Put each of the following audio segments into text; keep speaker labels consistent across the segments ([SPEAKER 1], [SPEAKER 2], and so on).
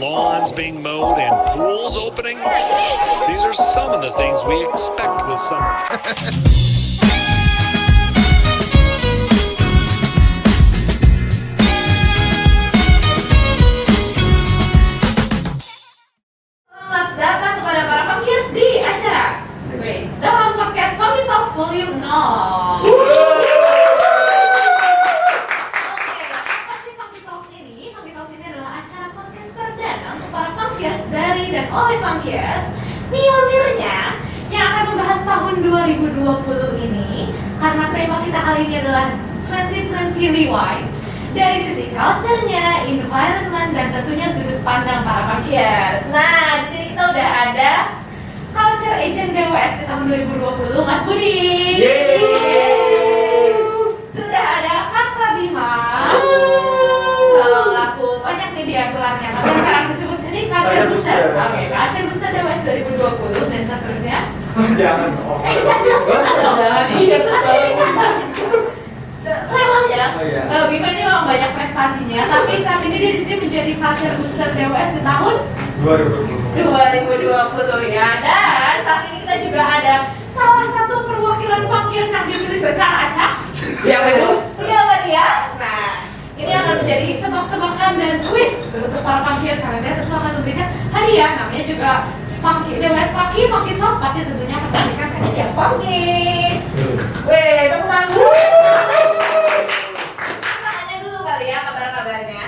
[SPEAKER 1] lawns being mowed and pools opening. These are some of the things we expect with summer.
[SPEAKER 2] Selamat datang kepada para Funkers di acara The Base dalam podcast Funky Talks Volume 0. Dari dan oleh Funkers, pionirnya yang akan membahas tahun 2020 ini, karena tema kita kali ini adalah 2020 Rewind. Dari sisi culture-nya, environment, dan tentunya sudut pandang para Funkers. Nah, di sini kita udah ada culture agent DWS di tahun 2020, Mas Budi. Yeay. Sudah ada Kakak Bima. Selaku banyak nih dia gelarnya, tapi sekarang disebut sini culture booster. Oke, culture booster DWS 2020 dan seterusnya.
[SPEAKER 3] Jangan.
[SPEAKER 2] Jangan. Iya, sayangnya, Bima ini memang banyak prestasinya, tapi saat ini dia di sini menjadi culture booster DWS di tahun 2020 ya. Dan saat ini kita juga ada salah satu perwakilan Funkers yang dipilih secara acak. Siapa itu? Siapa dia? Nah, ini akan menjadi tebak-tebakan dan quiz untuk para Funkers. Saya tentu akan memberikan hadiah, namanya juga Funky DWS Funky Talk, pasti tentunya akan memberikan hadiah Funky. Weh, tepuk tangan dulu. Kita tanya dulu kali ya kabar-kabarnya.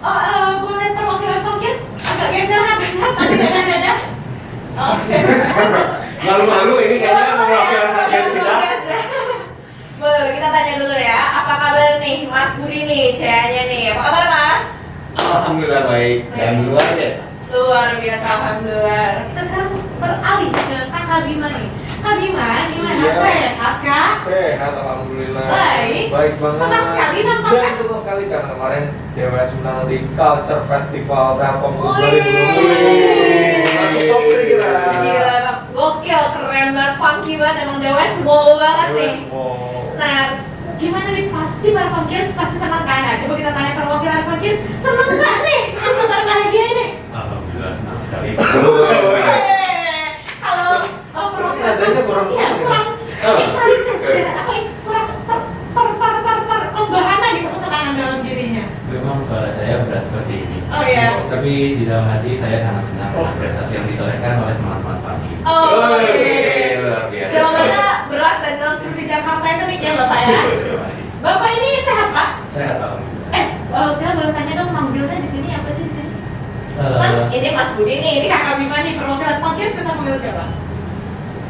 [SPEAKER 2] Oh, boleh perwakilan Funkers agak geser hatinya, tadi dada. Oke.
[SPEAKER 3] Malu-malu ini kayaknya perwakilan Funkers kita.
[SPEAKER 2] Boleh, kita tanya dulu ya. Apa kabar nih Mas Budi nih, CA-nya nih? Apa kabar Mas?
[SPEAKER 3] Alhamdulillah baik dan luar biasa.
[SPEAKER 2] Luar biasa, alhamdulillah. Kita sekarang beralih ke Kakak Bima nih. Kak Bima, gimana?
[SPEAKER 3] Iya.
[SPEAKER 2] Sehat kah?
[SPEAKER 3] Sehat, alhamdulillah.
[SPEAKER 2] Baik.
[SPEAKER 3] Baik banget.
[SPEAKER 2] Senang sekali nampaknya.
[SPEAKER 3] Dan senang sekali karena kemarin DWS menang di Culture Festival Telkom
[SPEAKER 2] Wih.
[SPEAKER 3] 2020. Masuk top 3 kita.
[SPEAKER 2] Gila, Bang. Gokil, keren banget, funky banget. Emang DWS wow banget nih.
[SPEAKER 3] DWS wow.
[SPEAKER 2] Nah, gimana nih? Pasti para Funkers pasti senang kan? Nah, coba kita tanya perwakilan Funkers, senang nggak nih? Apa kabar bahagia ini?
[SPEAKER 4] Alhamdulillah senang sekali.
[SPEAKER 2] Kalau perwakilan
[SPEAKER 3] Nadanya kurang
[SPEAKER 2] iya, kurang excited, apa kurang membahana gitu kesenangan dalam dirinya.
[SPEAKER 4] Memang suara saya berat seperti ini.
[SPEAKER 2] Oh iya.
[SPEAKER 4] Tapi di dalam hati saya sangat senang dengan prestasi yang ditorehkan oleh teman-teman pagi.
[SPEAKER 2] Oh,
[SPEAKER 3] Wih, luar biasa.
[SPEAKER 2] jawabannya berat dan dalam seperti Jakarta itu mikir Bapak ya.
[SPEAKER 4] Terima kasih.
[SPEAKER 2] Bapak ini sehat Pak?
[SPEAKER 4] Saya alhamdulillah.
[SPEAKER 2] Kita boleh tanya dong manggilnya di sini apa sih di sini?
[SPEAKER 4] Eh,
[SPEAKER 2] Kan ini Mas Budi nih, ini Kakak Bima nih, perwakilan Funkers kita panggil siapa?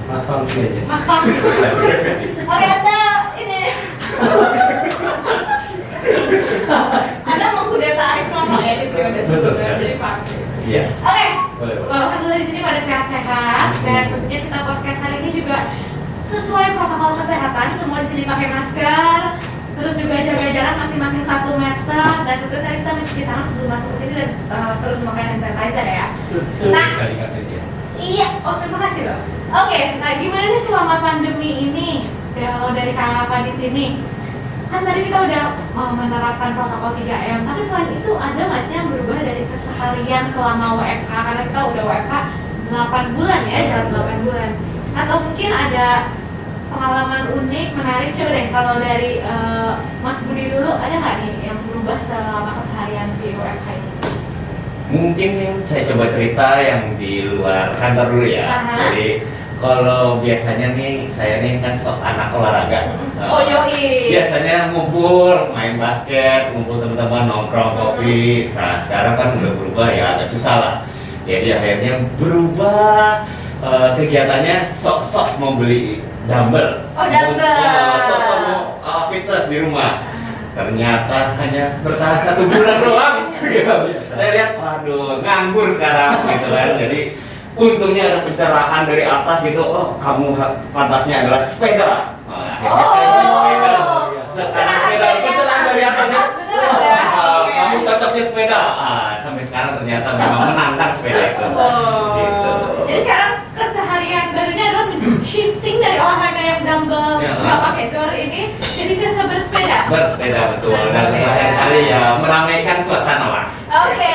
[SPEAKER 4] Mas Fangki aja.
[SPEAKER 2] Mas Fangki. Oke, Anda ini Anda mengkudeta Iqbal ya di periode
[SPEAKER 4] Betul,
[SPEAKER 2] sebelumnya
[SPEAKER 4] ya.
[SPEAKER 2] jadi Fangki.
[SPEAKER 4] Iya.
[SPEAKER 2] Oke.
[SPEAKER 4] Boleh.
[SPEAKER 2] Alhamdulillah di sini pada sehat-sehat dan tentunya kita podcast hari ini juga sesuai protokol kesehatan, semua di sini pakai masker, terus juga jaga jarak masing-masing 1 meter dan tentu tadi kita mencuci tangan sebelum masuk ke sini dan terus memakai hand sanitizer ya.
[SPEAKER 4] Betul
[SPEAKER 2] Nah.
[SPEAKER 4] sekali Kak Cynthia.
[SPEAKER 2] Iya, terima kasih loh. Oke, nah gimana nih selama pandemi ini? Kalau dari kakak di sini, kan tadi kita udah menerapkan protokol 3M, tapi selain itu ada nggak sih yang berubah dari keseharian selama WFH? Karena kita udah WFH 8 bulan ya, jalan 8 bulan. Atau mungkin ada pengalaman unik, menarik, coba deh kalau dari Mas Budi dulu, ada nggak nih yang berubah selama keseharian di WFH ini?
[SPEAKER 4] Mungkin yang saya coba cerita yang di luar kantor dulu ya.
[SPEAKER 2] Aha.
[SPEAKER 4] Jadi kalau biasanya nih saya nih kan sok anak olahraga.
[SPEAKER 2] Oh yoi.
[SPEAKER 4] Biasanya ngumpul, main basket, ngumpul teman-teman nongkrong kopi. Nah, sekarang kan udah berubah ya, agak susah lah. Jadi akhirnya berubah kegiatannya sok-sok mau beli dumbbell.
[SPEAKER 2] Oh, dumbbell.
[SPEAKER 4] Sok-sok mau fitness di rumah. Ternyata hanya bertahan 1 bulan doang. Saya lihat, waduh, nganggur sekarang gitu kan. Jadi untungnya ada pencerahan dari atas gitu. Oh, kamu pantasnya adalah sepeda. Nah, akhirnya saya beli sepeda. Sekarang sepeda pencerahan dari atasnya. Kamu cocoknya sepeda. Sampai sekarang ternyata memang menantang sepeda itu. Gitu.
[SPEAKER 2] Jadi sekarang keseharian barunya adalah shifting dari olahraga yang dumbbell
[SPEAKER 4] Ya.
[SPEAKER 2] nggak pakai door ini jadi ke bersepeda.
[SPEAKER 4] Bersepeda betul. Dan terakhir kali ya meramaikan suasana lah.
[SPEAKER 2] Oke,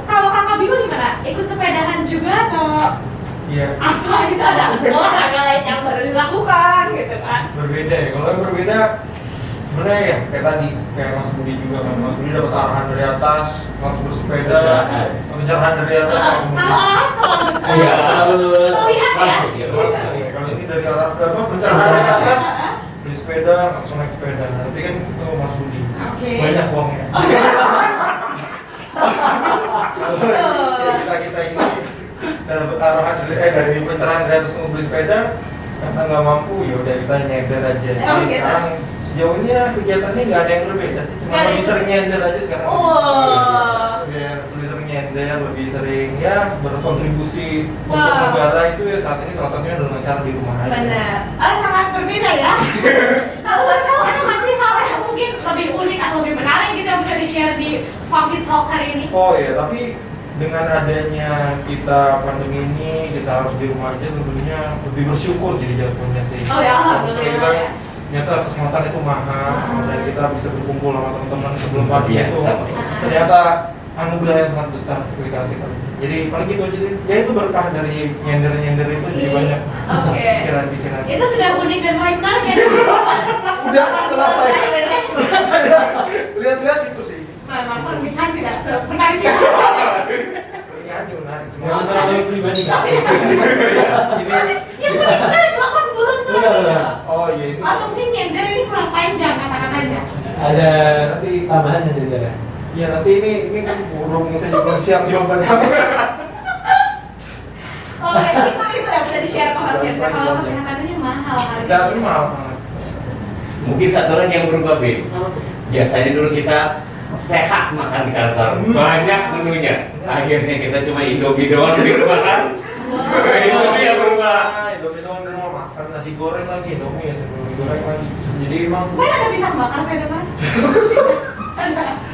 [SPEAKER 2] Kalau kakak Bima gimana? Ikut sepedahan juga atau
[SPEAKER 3] Iya.
[SPEAKER 2] apa gitu, ada olahraga lain yang baru dilakukan gitu kan?
[SPEAKER 3] Berbeda ya. Kalau yang berbeda sebenarnya ya kayak tadi, kayak Mas Budi juga kan. Mas Budi dapat arahan dari atas, harus bersepeda, pencerahan dari atas langsung
[SPEAKER 2] Kalau apa?
[SPEAKER 4] Iya, terlalu
[SPEAKER 2] Terlihat ya?
[SPEAKER 4] langsung ya.
[SPEAKER 3] Kalau ini dari arah ke apa? Pencerahan dari atas, beli sepeda, langsung naik sepeda. Nanti kan itu Mas Budi.
[SPEAKER 2] Oke.
[SPEAKER 3] Banyak uangnya. Kalau kita ini dapat arahan dari pencerahan dari atas untuk beli sepeda, karena nggak mampu ya udah kita nyender aja.
[SPEAKER 2] Oh,
[SPEAKER 3] Jadi
[SPEAKER 2] gitu.
[SPEAKER 3] sekarang sejauh ini ya kegiatannya nggak ada yang berbeda sih, cuma
[SPEAKER 2] Nggak ada
[SPEAKER 3] lebih
[SPEAKER 2] yang-
[SPEAKER 3] sering nyender aja sekarang.
[SPEAKER 2] Oh.
[SPEAKER 3] Ya, lebih sering nyender, lebih sering ya berkontribusi untuk
[SPEAKER 2] Wow.
[SPEAKER 3] negara itu ya saat ini salah satunya dengan cara di rumah aja.
[SPEAKER 2] Benar. Sangat berbeda ya. Kalau boleh tahu ada masih hal yang mungkin lebih unik atau lebih menarik gitu yang bisa di-share di Funky Talk hari ini?
[SPEAKER 3] Oh ya, tapi dengan adanya kita pandemi ini, kita harus di rumah aja, tentunya lebih bersyukur jadi jatuhnya sih.
[SPEAKER 2] Oh ya,
[SPEAKER 3] Kalau misalnya
[SPEAKER 2] alhamdulillah
[SPEAKER 3] kita
[SPEAKER 2] ya.
[SPEAKER 3] ternyata kesempatan itu mahal, dan kita bisa berkumpul sama teman-teman sebelum pandemi itu
[SPEAKER 4] Biasa.
[SPEAKER 3] ternyata anugerah yang sangat besar seperti kita. Jadi paling gitu aja sih. Ya itu berkah dari nyender-nyender itu jadi banyak
[SPEAKER 2] Oke.
[SPEAKER 3] pikiran-pikiran.
[SPEAKER 2] Itu sudah unik dan paling menarik ya.
[SPEAKER 3] Udah setelah saya lihat-lihat itu sih.
[SPEAKER 2] Memang pernikahan tidak semenarik itu.
[SPEAKER 3] Ini aja menarik.
[SPEAKER 5] Jangan terlalu pribadi kan?
[SPEAKER 3] Ini
[SPEAKER 2] Yang paling menarik 8 bulan tuh.
[SPEAKER 5] Benar.
[SPEAKER 3] oh iya ini.
[SPEAKER 2] Atau mungkin nyender ini kurang panjang kata-katanya.
[SPEAKER 5] Ada tambahan yang dari
[SPEAKER 3] Ya nanti ini kan burung saya juga siap jawaban kamu.
[SPEAKER 2] Oke, itu yang bisa di-share Pak Fakian. Kalau kesehatan ini mahal kali
[SPEAKER 3] Dan ini mahal banget.
[SPEAKER 4] Mungkin satu lagi yang berubah, Bim. Biasanya dulu kita sehat makan di kantor, banyak menunya. Akhirnya kita cuma Indomie doang di rumah kan. Itu dia berubah.
[SPEAKER 3] Indomie doang di rumah makan nasi goreng lagi, Indomie ya sebelum goreng lagi. Jadi emang
[SPEAKER 2] Mana ada pisang bakar saya dengar?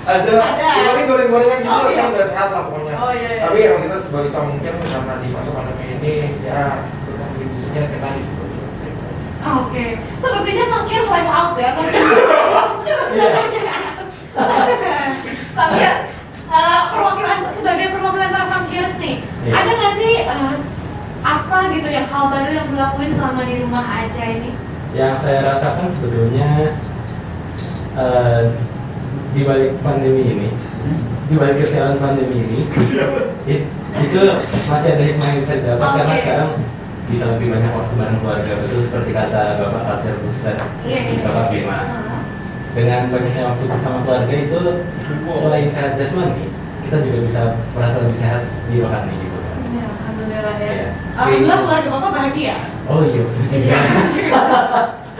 [SPEAKER 3] ada. Paling goreng-gorengan juga
[SPEAKER 2] Oh, iya.
[SPEAKER 3] saya nggak sehat lah pokoknya.
[SPEAKER 2] Oh, iya, iya.
[SPEAKER 3] Tapi emang kita sebagai sama mungkin karena di masa pandemi ini ya berkontribusinya kayak tadi seperti itu.
[SPEAKER 2] Oke, sepertinya Fakian selain out ya. Coba tanya. Fakian, perwakilan sebagai perwakilan para Fakians nih,
[SPEAKER 5] Iya.
[SPEAKER 2] ada nggak sih apa gitu yang hal baru yang dilakuin selama di rumah aja ini?
[SPEAKER 5] yang saya rasakan sebetulnya di balik pandemi ini, di balik kesialan pandemi ini, itu masih ada hikmah yang bisa didapat karena
[SPEAKER 2] Oke.
[SPEAKER 5] sekarang bisa lebih banyak waktu bareng keluarga, betul seperti kata Bapak Alter Buster,
[SPEAKER 2] Iya, iya.
[SPEAKER 5] Bapak Bima. Dengan banyaknya waktu bersama keluarga itu selain sehat jasmani, kita juga bisa merasa lebih sehat di rohani gitu kan.
[SPEAKER 2] Ya, alhamdulillah ya.
[SPEAKER 5] Iya.
[SPEAKER 2] Alhamdulillah keluarga Bapak bahagia.
[SPEAKER 5] Oh iya, betul juga.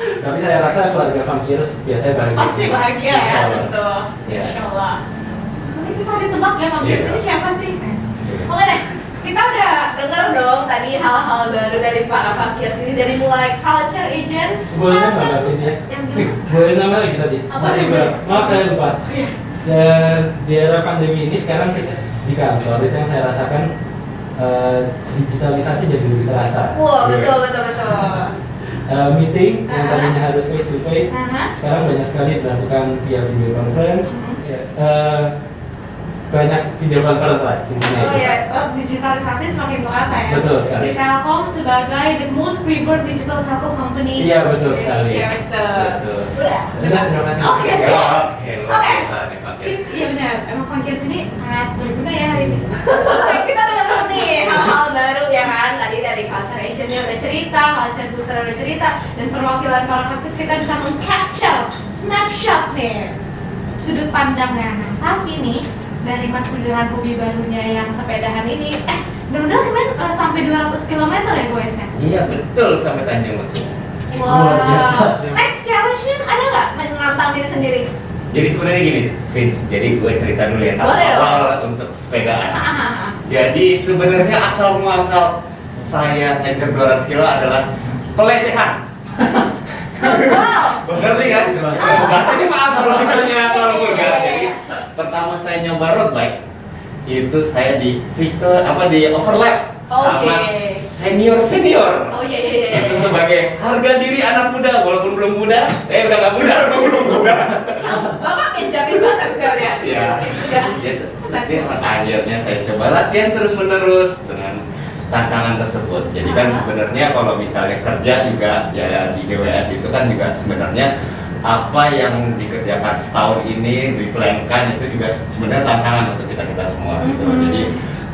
[SPEAKER 5] Tapi saya rasa keluarga Funkiers biasanya bahagia.
[SPEAKER 2] Pasti bahagia ya,
[SPEAKER 5] Insya Allah.
[SPEAKER 2] tentu.
[SPEAKER 5] Iya.
[SPEAKER 2] Insya Allah. Itu susah ditebak ya, Fakians
[SPEAKER 5] Iya.
[SPEAKER 2] ini siapa sih? Oke deh, kita udah dengar dong tadi hal-hal baru dari para Fakians ini, dari mulai culture agent,
[SPEAKER 5] Boleh nambah
[SPEAKER 2] culture
[SPEAKER 5] Mbak Fitri ya?
[SPEAKER 2] yang gimana?
[SPEAKER 5] Boleh nambah lagi tadi?
[SPEAKER 2] Apa
[SPEAKER 5] Masih
[SPEAKER 2] lagi?
[SPEAKER 5] Mbak. Maaf saya lupa.
[SPEAKER 2] Iya.
[SPEAKER 5] Dan di era pandemi ini sekarang kita di kantor itu yang saya rasakan digitalisasi jadi lebih terasa.
[SPEAKER 2] Wah, betul, betul, betul.
[SPEAKER 5] Meeting yang tadinya harus face to face,
[SPEAKER 2] Aha.
[SPEAKER 5] sekarang banyak sekali dilakukan via video conference. Ya, banyak video conference lah intinya
[SPEAKER 2] Oh
[SPEAKER 5] itu.
[SPEAKER 2] ya, digitalisasi semakin terasa ya.
[SPEAKER 5] Betul sekali.
[SPEAKER 2] Di Telkom sebagai the most preferred digital telco company.
[SPEAKER 5] Iya, betul
[SPEAKER 2] di
[SPEAKER 5] sekali.
[SPEAKER 2] Indonesia, betul.
[SPEAKER 5] Betul.
[SPEAKER 2] Udah.
[SPEAKER 5] Sudah, terima kasih.
[SPEAKER 2] Oke,
[SPEAKER 4] Ya,
[SPEAKER 2] siap.
[SPEAKER 4] oke, luar
[SPEAKER 2] Oke.
[SPEAKER 4] biasa nih Pak Kies.
[SPEAKER 2] Iya benar, emang Funkiers ini sangat berguna ya hari ini. Kita udah dengar nih hal-hal baru ya kan. Tadi dari culture agentnya udah cerita, culture booster udah cerita, dan perwakilan para Funkiers kita bisa meng-capture snapshot nih sudut pandangnya. Nah, tapi nih dari Mas Budiran hobi barunya yang sepedahan ini, benar-benar kemarin sampai 200 km ya guys ya?
[SPEAKER 4] Iya betul sampai Tanjung Mas.
[SPEAKER 5] Luar biasa.
[SPEAKER 2] Next challenge-nya ada nggak menantang diri sendiri?
[SPEAKER 4] Jadi sebenarnya gini, Vince. Jadi gue cerita dulu ya
[SPEAKER 2] Boleh dong.
[SPEAKER 4] awal untuk sepedaan. Jadi sebenarnya asal muasal saya ngejar 200 kilo adalah pelecehan.
[SPEAKER 2] Wow.
[SPEAKER 4] Ngerti kan? Bahasanya maaf kalau misalnya kalau vulgar. Jadi pertama saya nyoba road bike itu saya di Victor di overlap sama
[SPEAKER 2] Oke.
[SPEAKER 4] senior.
[SPEAKER 2] Oh iya iya iya.
[SPEAKER 4] Itu sebagai harga diri anak muda walaupun belum muda, udah nggak muda, belum muda.
[SPEAKER 2] Bapak menjamin banget bisa lihat.
[SPEAKER 4] Ya, Ya, akhirnya saya coba latihan terus menerus dengan tantangan tersebut. Jadi kan sebenarnya kalau misalnya kerja juga ya di GWS itu kan juga sebenarnya apa yang dikerjakan setahun ini diplankan itu juga sebenarnya tantangan untuk kita semua gitu. Jadi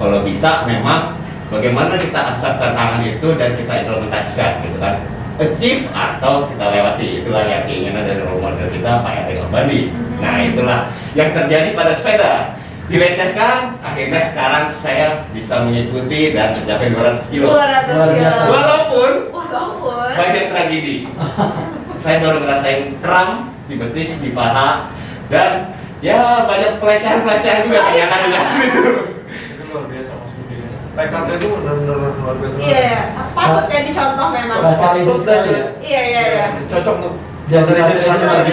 [SPEAKER 4] kalau bisa memang bagaimana kita accept tantangan itu dan kita implementasikan gitu kan, achieve atau kita lewati. Itulah yang keinginan dari role model kita Pak Erik Albani. Nah itulah yang terjadi pada sepeda, dilecehkan akhirnya sekarang saya bisa mengikuti dan mencapai 200 kilo
[SPEAKER 2] 200 kilo.
[SPEAKER 4] walaupun
[SPEAKER 2] Walaupun
[SPEAKER 4] banyak tragedi. Saya baru ngerasain kram di betis, di paha, dan ya banyak pelecehan-pelecehan juga ternyata dengan itu.
[SPEAKER 3] Itu luar biasa Mas Budi. Tekadnya itu benar-benar luar biasa.
[SPEAKER 2] iya, patut ya dicontoh memang.
[SPEAKER 5] Baca itu
[SPEAKER 3] Patut dan
[SPEAKER 5] ya.
[SPEAKER 2] Iya.
[SPEAKER 3] cocok untuk
[SPEAKER 5] Jadi
[SPEAKER 3] dari
[SPEAKER 5] baca itu lagi.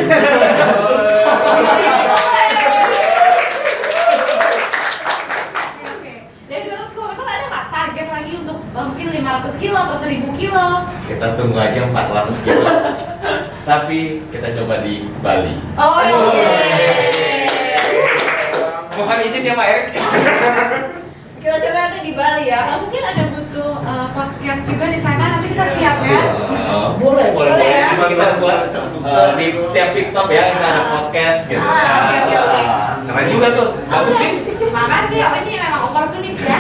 [SPEAKER 2] Oke. Dari 200 km ada nggak target lagi untuk mungkin 500 kilo atau 1000 kilo?
[SPEAKER 4] Kita tunggu aja 400 kilo. Tapi kita coba di Bali.
[SPEAKER 2] Oh, oke.
[SPEAKER 4] Mohon izin ya Pak Erik.
[SPEAKER 2] Kita coba nanti di Bali ya. Mungkin ada butuh podcast juga di sana. Nanti kita siap ya.
[SPEAKER 4] Boleh.
[SPEAKER 2] Boleh ya?
[SPEAKER 4] Coba kita buat di setiap pit stop ya kita ada podcast gitu.
[SPEAKER 2] Oke.
[SPEAKER 4] Keren juga tuh. Bagus nih.
[SPEAKER 2] Makasih ya, ini memang opportunis ya.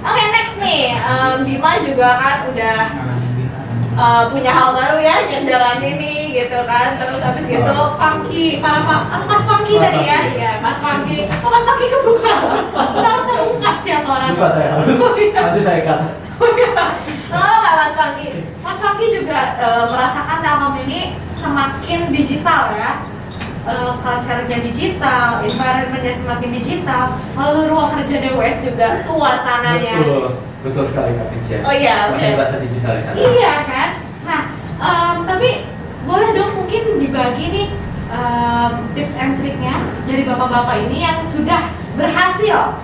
[SPEAKER 2] Oke, next nih, Bima juga kan udah punya hal baru ya, jalan ini gitu kan. Terus habis gitu, Funky, Mas Funky tadi ya, iya Mas Funky. Oh Mas Funky kebuka, tahu terungkap siapa orang.
[SPEAKER 5] Lupa saya. Nanti saya kata.
[SPEAKER 2] Oh nggak Mas Funky. Mas Funky juga merasakan Telkom ini semakin digital ya. Culture-nya digital, environment-nya semakin digital, lalu ruang kerja DWS juga suasananya.
[SPEAKER 5] Betul sekali Kak Finsya.
[SPEAKER 2] Oh iya, oke.
[SPEAKER 5] Makin berasa digital di sana.
[SPEAKER 2] Iya kan? Nah, tapi boleh dong mungkin dibagi nih tips and triknya dari bapak-bapak ini yang sudah berhasil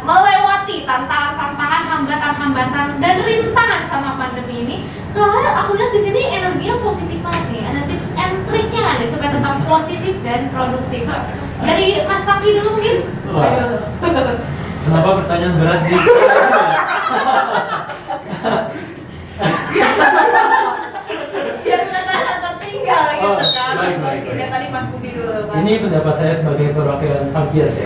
[SPEAKER 2] melewati tantangan-tantangan, hambatan-hambatan dan rintangan sama pandemi ini. Soalnya aku lihat di sini energinya positif banget nih. Ada tips and triknya nggak nih supaya tetap positif dan produktif? Dari Mas Fakih dulu mungkin.
[SPEAKER 5] Wah. Kenapa pertanyaan berat di
[SPEAKER 2] Biar nggak terasa tertinggal gitu
[SPEAKER 5] Oh,
[SPEAKER 2] kan. Mas
[SPEAKER 5] baik.
[SPEAKER 2] Fakih. Dan tadi Mas Budi dulu kan.
[SPEAKER 5] Ini pendapat saya sebagai perwakilan funkiers ya.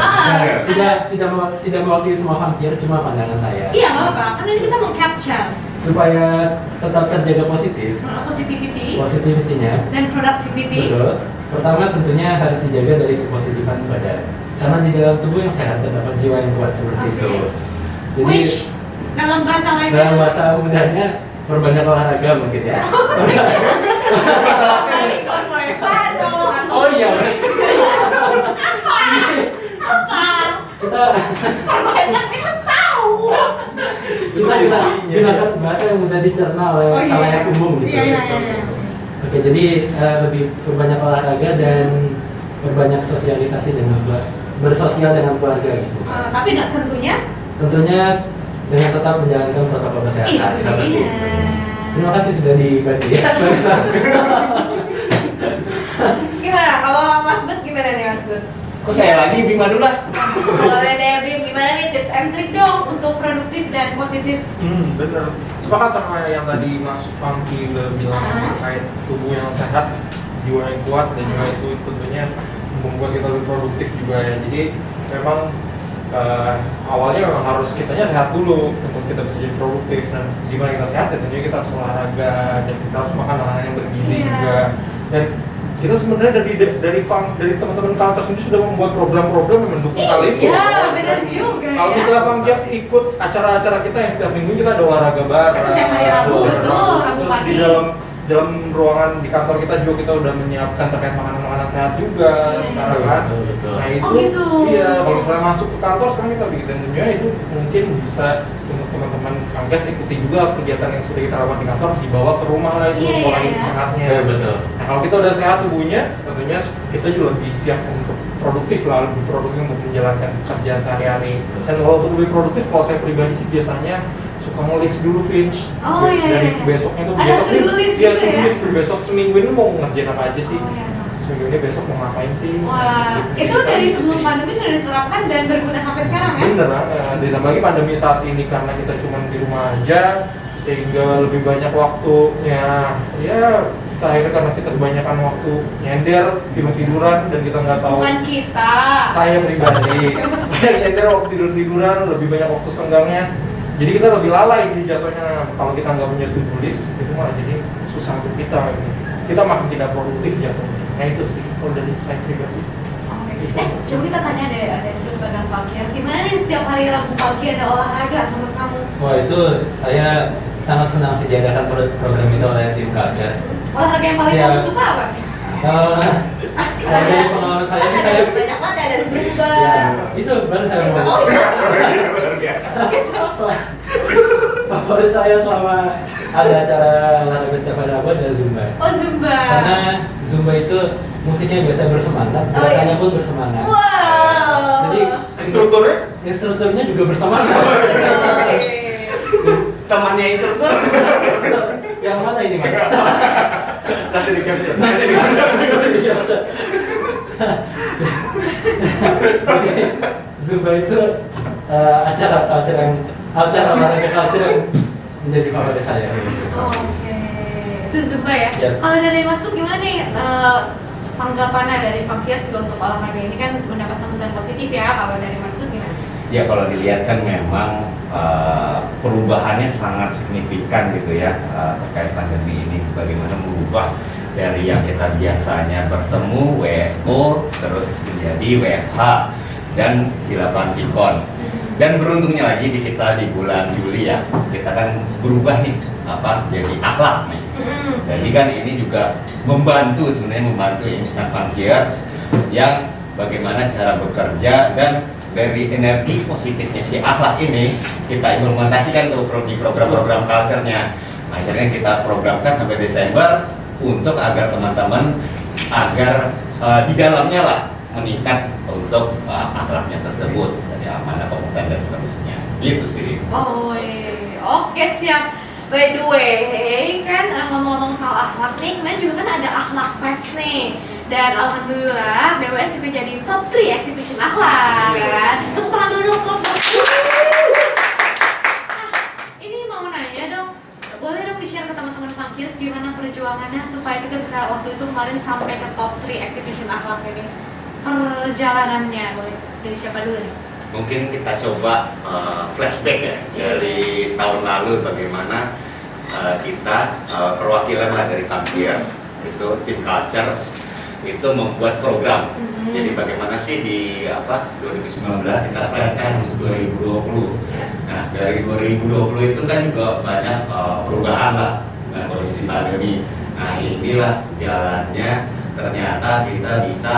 [SPEAKER 5] Tidak mewakili semua funkiers, cuma pandangan saya.
[SPEAKER 2] Iya nggak apa-apa. Kan ini kita mau capture
[SPEAKER 5] Supaya tetap terjaga positivity-nya.
[SPEAKER 2] dan productivity.
[SPEAKER 5] Betul. Pertama tentunya harus dijaga dari kepositifan badan. Karena di dalam tubuh yang sehat terdapat jiwa yang kuat seperti
[SPEAKER 2] Oke.
[SPEAKER 5] itu. Jadi
[SPEAKER 2] Which dalam bahasa lainnya
[SPEAKER 5] dalam bahasa mudahnya perbanyak olahraga mungkin ya.
[SPEAKER 2] Tadi corporate dong.
[SPEAKER 5] Oh iya.
[SPEAKER 2] Apa?
[SPEAKER 5] Kita
[SPEAKER 2] Perbanyak kita tahu.
[SPEAKER 5] kita gunakan bahasa yang mudah dicerna oleh khalayak umum gitu.
[SPEAKER 2] Iya.
[SPEAKER 5] Oke, jadi lebih perbanyak olahraga dan perbanyak sosialisasi dengan bersosial dengan keluarga gitu.
[SPEAKER 2] Tapi nggak tentunya.
[SPEAKER 5] Tentunya dengan tetap menjalankan protokol kesehatan.
[SPEAKER 2] Itu
[SPEAKER 5] Seperti
[SPEAKER 2] dia.
[SPEAKER 5] itu. Terima kasih sudah dibantu ya.
[SPEAKER 2] Gimana? Kalau Mas Bud gimana nih Mas Bud?
[SPEAKER 4] Kok saya lagi Bima dulu lah.
[SPEAKER 2] Boleh deh Bim, gimana nih tips and trick dong untuk produktif dan positif?
[SPEAKER 3] Bener. Sepakat sama yang tadi Mas Funky udah bilang terkait tubuh yang sehat, jiwa yang kuat, dan juga itu tentunya membuat kita lebih produktif juga ya. Jadi memang awalnya memang harus kitanya sehat dulu untuk kita bisa jadi produktif. Dan gimana kita sehat ya tentunya kita harus olahraga dan kita harus makan makanan yang bergizi juga. Dan kita sebenarnya dari teman-teman culture sendiri sudah membuat program-program yang mendukung hal itu.
[SPEAKER 2] Iya, benar juga
[SPEAKER 3] Kalau
[SPEAKER 2] ya.
[SPEAKER 3] misalnya Funkiers ikut acara-acara kita yang setiap minggu kita ada olahraga bareng.
[SPEAKER 2] Setiap hari Rabu,
[SPEAKER 3] Terus
[SPEAKER 2] betul, Rabu
[SPEAKER 3] terus
[SPEAKER 2] pagi.
[SPEAKER 3] di dalam ruangan di kantor kita juga kita udah menyiapkan terkait makanan-makanan sehat juga sekarang kan.
[SPEAKER 5] Betul.
[SPEAKER 3] Nah itu,
[SPEAKER 2] Oh, gitu.
[SPEAKER 3] iya. Kalau misalnya masuk ke kantor sekarang kita bikin dan tentunya itu mungkin bisa untuk teman-teman Funkiers ikuti juga kegiatan yang sudah kita lakukan di kantor harus dibawa ke rumah lah itu
[SPEAKER 2] Iya,
[SPEAKER 3] pola
[SPEAKER 2] iya,
[SPEAKER 3] hidup
[SPEAKER 2] iya.
[SPEAKER 3] sehatnya.
[SPEAKER 5] Ya, betul.
[SPEAKER 3] Nah kalau kita udah sehat tubuhnya, tentunya kita juga lebih siap untuk produktif lah, lebih produktif untuk menjalankan pekerjaan sehari-hari. Dan kalau untuk lebih produktif, kalau saya pribadi sih biasanya suka ngelis dulu, Finch.
[SPEAKER 2] Oh, iya,
[SPEAKER 3] Dari
[SPEAKER 2] iya.
[SPEAKER 3] besoknya tuh,
[SPEAKER 2] Ada
[SPEAKER 3] besok
[SPEAKER 2] to-do list
[SPEAKER 3] iya,
[SPEAKER 2] gitu
[SPEAKER 3] to-do
[SPEAKER 2] ya?
[SPEAKER 3] list besok seminggu ini mau ngerjain apa aja sih.
[SPEAKER 2] Oh, iya.
[SPEAKER 3] seminggu ini besok mau ngapain sih.
[SPEAKER 2] Wah, itu dari sebelum pandemi sudah diterapkan dan berguna sampai sekarang ya?
[SPEAKER 3] Bener banget, ditambah lagi pandemi saat ini karena kita cuma di rumah aja sehingga lebih banyak waktunya ya kita akhirnya karena kita kebanyakan waktu nyender, tidur-tiduran dan kita nggak tahu.
[SPEAKER 2] Bukan kita.
[SPEAKER 3] Saya pribadi nyender waktu tidur-tiduran, lebih banyak waktu senggangnya. Jadi kita lebih lalai jadi jatuhnya kalau kita nggak punya to-do list itu malah jadi susah untuk kita. Kita makin tidak produktif jatuhnya. Nah itu sih kalau dari saya pribadi.
[SPEAKER 2] Oke. Coba kita tanya deh, ada sudut pandang Pak Kias. Gimana nih setiap hari Rabu pagi ada olahraga menurut kamu?
[SPEAKER 5] Wah itu saya sangat senang sih diadakan program itu oleh tim Culture.
[SPEAKER 2] Olahraga yang paling
[SPEAKER 5] Siap.
[SPEAKER 2] kamu suka apa?
[SPEAKER 5] Saya dari pengalaman saya sih saya
[SPEAKER 2] Banyak banget ada Zumba.
[SPEAKER 5] ya, itu baru saya mau.
[SPEAKER 2] Oh, iya.
[SPEAKER 4] Luar biasa.
[SPEAKER 5] Favorit saya selama ada acara olahraga setiap hari apa ada Zumba.
[SPEAKER 2] Oh, Zumba.
[SPEAKER 5] Karena Zumba itu musiknya biasa bersemangat,
[SPEAKER 2] Oh, iya.
[SPEAKER 5] gerakannya pun bersemangat.
[SPEAKER 2] Wow.
[SPEAKER 5] Jadi instrukturnya juga bersemangat.
[SPEAKER 2] Oke.
[SPEAKER 4] Temannya instruktur.
[SPEAKER 5] Yang mana ini mas?
[SPEAKER 4] Nanti di capture.
[SPEAKER 5] Jadi Zumba itu acara olahraga culture yang menjadi favorit saya.
[SPEAKER 2] Oke. Itu Zumba ya.
[SPEAKER 5] Ya.
[SPEAKER 2] Kalau dari Mas Bud gimana nih tanggapannya dari Pak Kias juga untuk olahraga ini kan mendapat sambutan positif ya. Kalau dari Mas Bud gimana?
[SPEAKER 4] Ya kalau dilihat kan memang perubahannya sangat signifikan gitu ya terkait pandemi ini, bagaimana merubah dari yang kita biasanya bertemu WFO terus menjadi WFH dan dilakukan Vicon. Dan beruntungnya lagi di kita di bulan Juli ya, kita kan berubah nih jadi akhlak nih. Jadi kan ini juga membantu insan Funkiers yang bagaimana cara bekerja, dan dari energi positifnya si akhlak ini kita implementasikan tuh di program-program culture-nya. Akhirnya kita programkan sampai Desember untuk agar teman-teman di dalamnya lah meningkat untuk akhlaknya tersebut, jadi amanah, kompeten dan seterusnya. Gitu sih.
[SPEAKER 2] Oh, oke siap. By the way, kan ngomong-ngomong soal akhlak nih, kemarin juga kan ada akhlak fest nih. Dan alhamdulillah DWS juga jadi top 3 activation akhlak kan. Tepuk tangan dulu dong terus. Ini mau nanya dong, boleh dong di-share ke teman-teman Funkiers gimana perjuangannya supaya kita bisa waktu itu kemarin sampai ke top 3 activation akhlak ini. Perjalanannya boleh dari siapa dulu nih?
[SPEAKER 4] Mungkin kita coba flashback ya dari tahun lalu, bagaimana kita perwakilan lah dari Funkiers itu tim culture itu membuat program. Jadi bagaimana sih di 2019 kita plankan untuk 2020. Nah dari 2020 itu kan juga banyak perubahan lah dengan kondisi pandemi. Nah inilah jalannya, ternyata kita bisa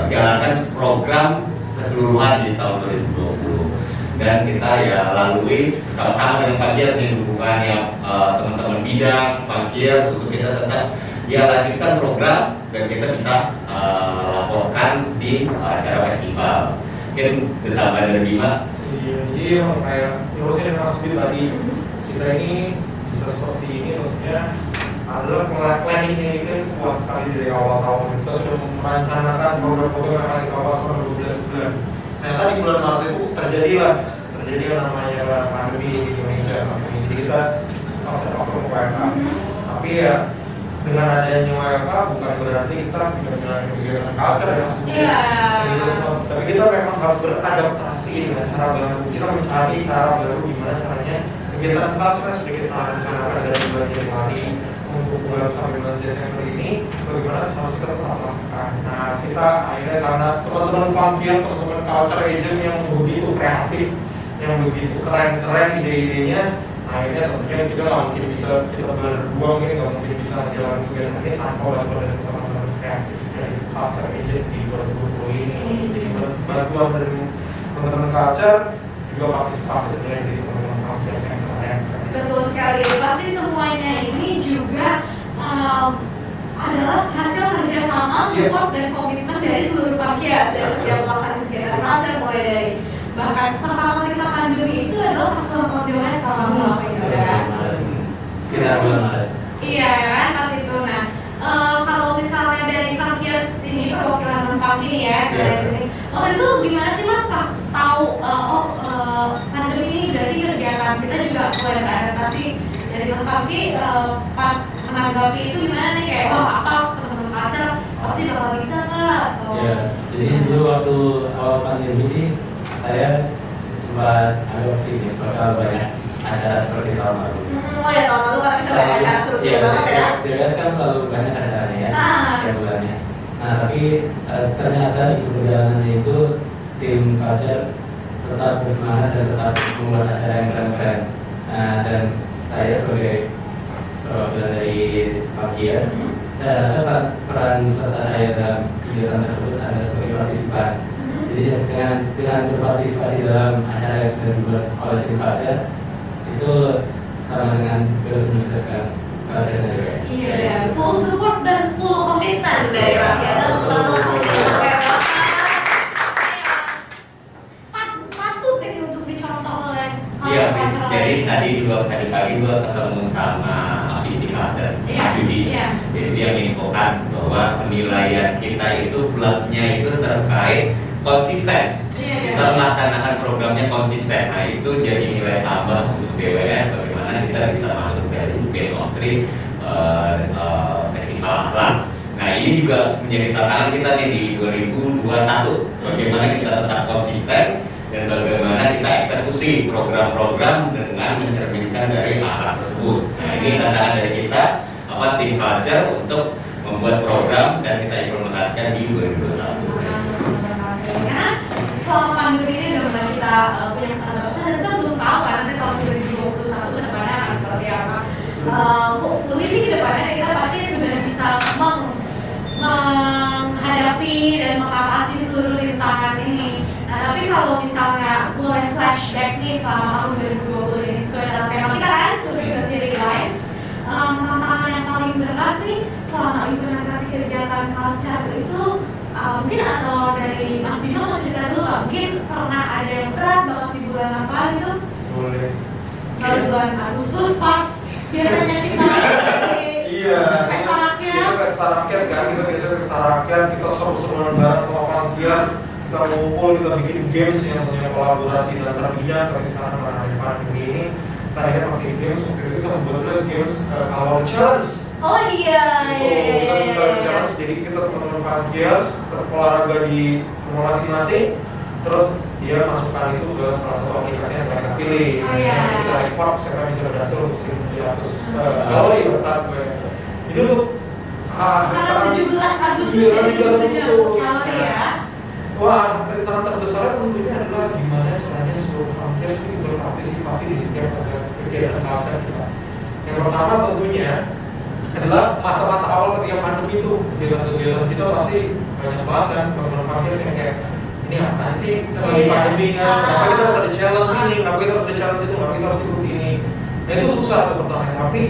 [SPEAKER 4] jalankan program keseluruhan di tahun 2020, dan kita ya lalui bersama-sama dengan Funkiers yang dukungan yang teman-teman bidang Funkiers untuk kita tetap ya lanjutkan program dan kita bisa laporkan di acara festival. Mungkin ditambah dari Bima.
[SPEAKER 3] Iya, jadi emang kayak terusin Mas Budi tadi, kita ini bisa seperti ini maksudnya adalah planningnya itu kuat sekali dari awal tahun. Kita sudah merencanakan program-program yang akan kita awal selama 12 bulan. Ternyata di bulan Maret itu terjadi namanya pandemi di Indonesia saat ini. Jadi kita langsung ke WFH. Tapi ya dengan adanya WFH bukan berarti kita tidak menjalani kegiatan culture ya Mas Budi.
[SPEAKER 2] Iya.
[SPEAKER 3] Tapi kita memang harus beradaptasi dengan cara baru. Kita mencari cara baru gimana caranya kegiatan culture sudah kita rencanakan dari bulan Januari untuk bulan sampai bulan Desember ini, bagaimana harus kita tetap lakukan. Nah, kita akhirnya karena teman-teman Funkiers, teman-teman culture agent yang begitu kreatif, yang begitu keren-keren ide-idenya, akhirnya tentunya kita nggak mungkin bisa, kita berdua ini nggak mungkin bisa menjalankan kegiatan ini tanpa bantuan dari teman-teman kreatif dari culture agent di 2020 ini. Jadi bantuan dari teman-teman culture juga partisipasi dari teman-teman Funkiers yang keren.
[SPEAKER 2] Betul sekali, pasti semuanya ini juga adalah hasil kerjasama, support dan komitmen dari seluruh Funkiers, dari setiap pelaksanaan kegiatan culture, mulai dari bahkan pertama kali kita pandemi itu adalah pas tahun DWS selama itu kan.
[SPEAKER 5] Sekitar bulan Maret.
[SPEAKER 2] Iya kan, pas itu. Nah, kalau misalnya dari Funkies ini perwakilan Mas Funky nih ya, dari sini. Waktu itu gimana sih Mas pas tahu pandemi ini berarti kegiatan kita juga mulai beradaptasi dari Mas Funky pas menanggapi itu gimana nih kayak wah apa teman-teman culture pasti bakal bisa nggak? Atau
[SPEAKER 5] Ya, jadi dulu waktu awal pandemi sih saya sempat ada optimis bakal banyak acara seperti tahun lalu.
[SPEAKER 2] Oh ya tahun lalu kan kita banyak acara seru-seru banget ya.
[SPEAKER 5] DWS kan selalu banyak acaranya ya, setiap bulannya. Nah tapi ternyata di perjalanannya itu tim culture tetap bersemangat dan tetap membuat acara yang keren-keren. Nah dan saya sebagai perwakilan dari Funkies, saya rasa peran serta saya dalam kegiatan tersebut ada sebagai partisipan. Jadi dengan berpartisipasi dalam acara yang sudah dibuat oleh tim culture itu sama dengan menyukseskan culture dari DWS.
[SPEAKER 2] Iya, full support dan full komitmen dari Funkies untuk melakukan patut ini untuk dicontoh oleh
[SPEAKER 4] Iya,
[SPEAKER 2] culture-culture
[SPEAKER 4] jadi
[SPEAKER 2] lain.
[SPEAKER 4] tadi pagi gua ketemu sama Afidi Culture,
[SPEAKER 2] Iya,
[SPEAKER 4] Mas Yudi.
[SPEAKER 2] iya.
[SPEAKER 4] Jadi dia menginfokan bahwa penilaian kita itu plusnya itu terkait konsisten.
[SPEAKER 2] Iya, iya.
[SPEAKER 4] Kita melaksanakan programnya konsisten. Nah itu jadi nilai tambah untuk DWS bagaimana kita bisa masuk dari best of 3 festival akhlak. Nah ini juga menjadi tantangan kita nih di 2021. Bagaimana kita tetap konsisten dan bagaimana kita eksekusi program-program dengan mencerminkan dari akhlak tersebut. Nah ini tantangan dari kita, tim culture untuk membuat program dan kita implementasikan di 2021.
[SPEAKER 2] Karena selama pandemi ini benar-benar kita punya keterbatasan dan kita belum tahu kan nanti tahun 2021 ke depannya akan seperti apa. Hopefully sih ke depannya kita pasti sudah bisa menghadapi dan mengatasi seluruh rintangan ini. Nah tapi kalau misalnya mulai flashback nih selama tahun 2020 ini sesuai dengan tema kita kan, tujuan lain. Tantangan yang paling berat nih selama implementasi kegiatan culture itu mungkin atau dari Mas Bino mau cerita dulu Pak, mungkin pernah ada yang berat banget di bulan apa gitu?
[SPEAKER 3] Boleh.
[SPEAKER 2] Selalu bulan Agustus pas biasanya kita
[SPEAKER 3] Iya.
[SPEAKER 2] pesta rakyat.
[SPEAKER 3] Biasa pesta rakyat kan, kita biasa pesta rakyat, kita seru-seruan bareng sama Funkies, kita ngumpul, kita bikin games yang punya kolaborasi dengan terbinya, tapi sekarang karena ada pandemi ini, kita akhirnya pakai games, waktu itu kita buat games Kalor Challenge.
[SPEAKER 2] Oh iya.
[SPEAKER 3] Kita buat challenge, jadi kita teman-teman Funkies berolahraga di rumah masing-masing, terus dia masukkan itu ke salah satu aplikasi yang mereka pilih.
[SPEAKER 2] Oh iya.
[SPEAKER 3] Nanti kita report siapa yang bisa berhasil untuk 1.700 kalori pada saat gue. Itu tuh
[SPEAKER 2] Karena 17 Agustus jadi 1700 kalori ya.
[SPEAKER 3] Wah, tantangan terbesarnya tentunya adalah gimana caranya seluruh Funkies itu berpartisipasi di setiap kegiatan culture kita. Yang pertama tentunya adalah masa-masa awal ketika pandemi itu kegiatan kita pasti banyak banget kan teman-teman Funkies yang kayak ini apa sih kita lagi
[SPEAKER 2] Iya.
[SPEAKER 3] pandemi kan, kenapa kita harus ada challenge ini, kenapa kita harus ada challenge itu, kenapa kita harus ikut ini. Nah itu susah tuh pertama, tapi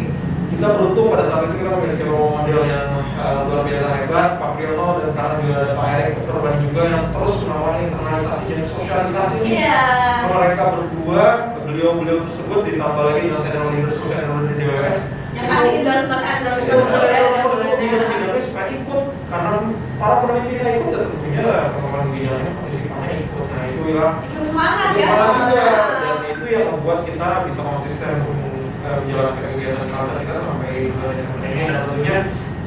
[SPEAKER 3] kita beruntung pada saat itu kita memiliki role model yang luar biasa hebat, Pak Priyono, dan sekarang juga ada Pak Erik Dr. Bani juga yang terus melakukan internalisasi dan sosialisasi nih.
[SPEAKER 2] Iya.
[SPEAKER 3] Mereka berdua, beliau tersebut ditambah lagi dengan senior leader di DWS.
[SPEAKER 2] Yang kasih endorsement terus ya.
[SPEAKER 3] Dinamik supaya ikut, karena para pemimpinnya ikut dan tentunya teman-teman bidangnya partisipannya ikut. Nah itu ya
[SPEAKER 2] Ikut semangat ya.
[SPEAKER 3] juga, dan itu yang membuat kita bisa konsisten menjalankan kegiatan culture kita sampai bulan Desember ini. Dan tentunya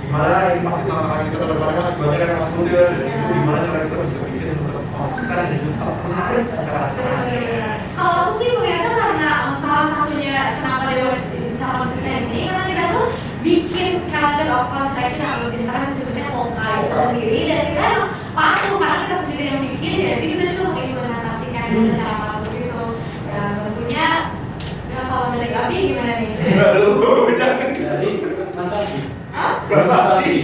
[SPEAKER 3] gimana ini pasti tantangan kita ke depannya masih banyak yang masih muda, dan itu gimana cara kita bisa bikin tetap konsisten dan juga menarik acara-acara.
[SPEAKER 2] Kalau aku sih melihatnya karena salah satunya kenapa Dewas bisa konsisten ini karena kita tuh bikin calendar of construction yang lebih sekarang disebutnya Polka itu sendiri, dan kita emang patuh karena kita sendiri yang bikin, jadi kita juga mengimplementasikan secara patuh gitu. Dan tentunya ya, kalau dari Abi gimana nih?
[SPEAKER 3] Aduh, jangan.
[SPEAKER 5] Dari Mas Adi.
[SPEAKER 2] Hah?
[SPEAKER 5] Mas Adi.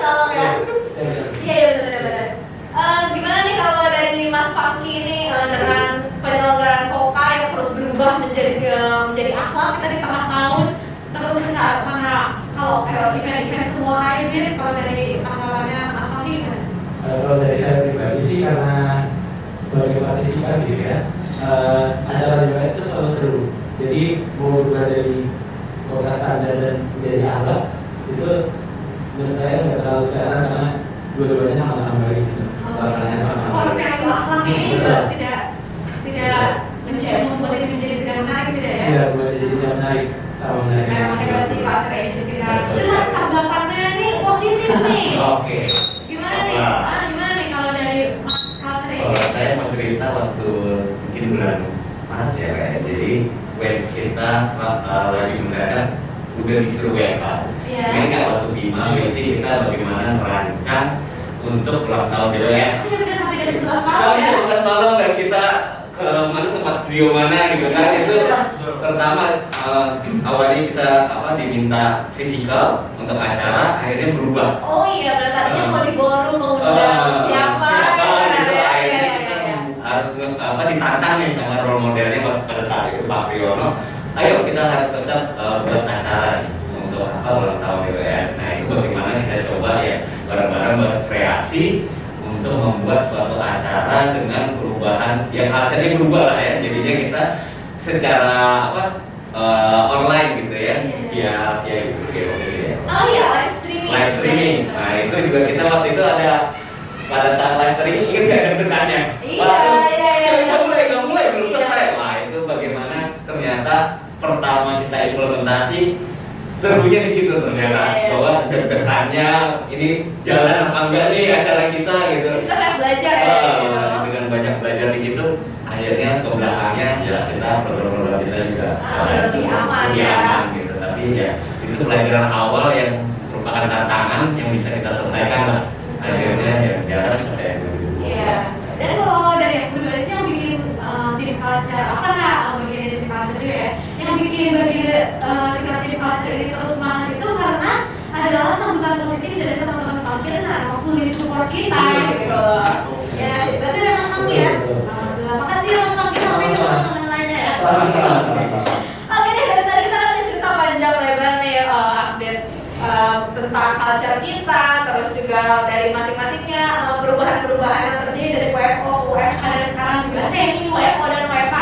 [SPEAKER 2] Tolong ya. Iya benar-benar. Gimana nih kalau dari Mas Funky ini dengan penyelenggaraan Polka yang terus berubah menjadi akhlak kita di tengah tahun, terus secara mana kalau event-event semua hybrid, kalau dari tanggapannya Mas Funky gimana?
[SPEAKER 5] Kalau dari saya pribadi sih karena sebagai partisipan gitu ya, acara DWS itu selalu seru. Jadi mau berubah dari kuota standar dan menjadi alat itu menurut saya nggak terlalu kelihatan karena dua-duanya sama-sama baik gitu. Rasanya sama.
[SPEAKER 2] Core value akhlak ini juga tidak membuat ini menjadi tidak menarik tidak ya?
[SPEAKER 5] Tidak boleh jadi tidak menarik sama menarik.
[SPEAKER 2] Memang hebat sih culture agent kita. Terus tanggapannya ini positif nih.
[SPEAKER 4] Oke.
[SPEAKER 2] Gimana nih? Gimana nih kalau dari Mas culture
[SPEAKER 4] Kalau
[SPEAKER 2] agent?
[SPEAKER 4] saya mau cerita waktu mungkin bulan Maret ya kayak jadi webs kita lagi mendadak udah disuruh WFA.
[SPEAKER 2] Iya.
[SPEAKER 4] Ini nggak waktu Bima, kita bagaimana merancang untuk ulang tahun DWS.
[SPEAKER 2] Ini udah sampai jam 11 malam
[SPEAKER 4] Sampai
[SPEAKER 2] ya?
[SPEAKER 4] jam 11 malam dan kita ke mana tempat studio mana gitu kan itu pertama awalnya kita diminta fisikal untuk acara akhirnya berubah.
[SPEAKER 2] Oh iya, berarti tadinya mau di ballroom mengundang siapa?
[SPEAKER 4] gitu
[SPEAKER 2] Ya,
[SPEAKER 4] akhirnya
[SPEAKER 2] ya,
[SPEAKER 4] kita
[SPEAKER 2] ya, ya.
[SPEAKER 4] harus ditantang nih sama role modelnya pada saat itu Pak Priyono. Ayo kita harus tetap buat acara nih untuk ulang tahun DWS. Nah itu bagaimana kita coba ya bareng-bareng berkreasi untuk membuat suatu acara dengan perubahan yang culture-nya berubah lah ya. Jadinya kita secara online gitu ya via YouTube ya.
[SPEAKER 2] Oh iya, live streaming.
[SPEAKER 4] Live streaming. Nah itu juga kita waktu itu ada pada saat live streaming ingat nggak deg-degannya?
[SPEAKER 2] Iya.
[SPEAKER 4] Nggak mulai belum
[SPEAKER 2] Iya.
[SPEAKER 4] selesai. Wah itu bagaimana ternyata pertama kita implementasi serunya di situ ternyata bahwa deg-degannya ini jalan apa enggak nih acara kita gitu.
[SPEAKER 2] Kita kayak belajar ya di situ.
[SPEAKER 4] Dengan banyak belajar di situ akhirnya ke belakangnya ya kita program-program kita juga
[SPEAKER 2] lebih aman
[SPEAKER 4] lebih
[SPEAKER 2] ya.
[SPEAKER 4] aman gitu. Tapi ya itu pelajaran awal yang merupakan tantangan yang bisa kita selesaikan lah. Akhirnya ya jalan seperti itu.
[SPEAKER 2] Iya. Dan kalau dari aku pribadi sih yang bikin tim culture, karena bagian dari tim culture juga ya, yang bikin kita tim culture ini terus semangat itu karena adalah sambutan positif dari teman-teman Fakir sama fully support kita gitu. Ya, berarti dari Mas Fakir ya. Alhamdulillah, makasih ya Mas Fakir sampai ke teman-teman lainnya ya. Oke deh, dari tadi kita kan udah cerita panjang lebar nih update tentang culture kita, terus juga dari masing-masingnya perubahan-perubahan yang terjadi dari WFO ke WFH dan sekarang juga semi WFO dan WFH.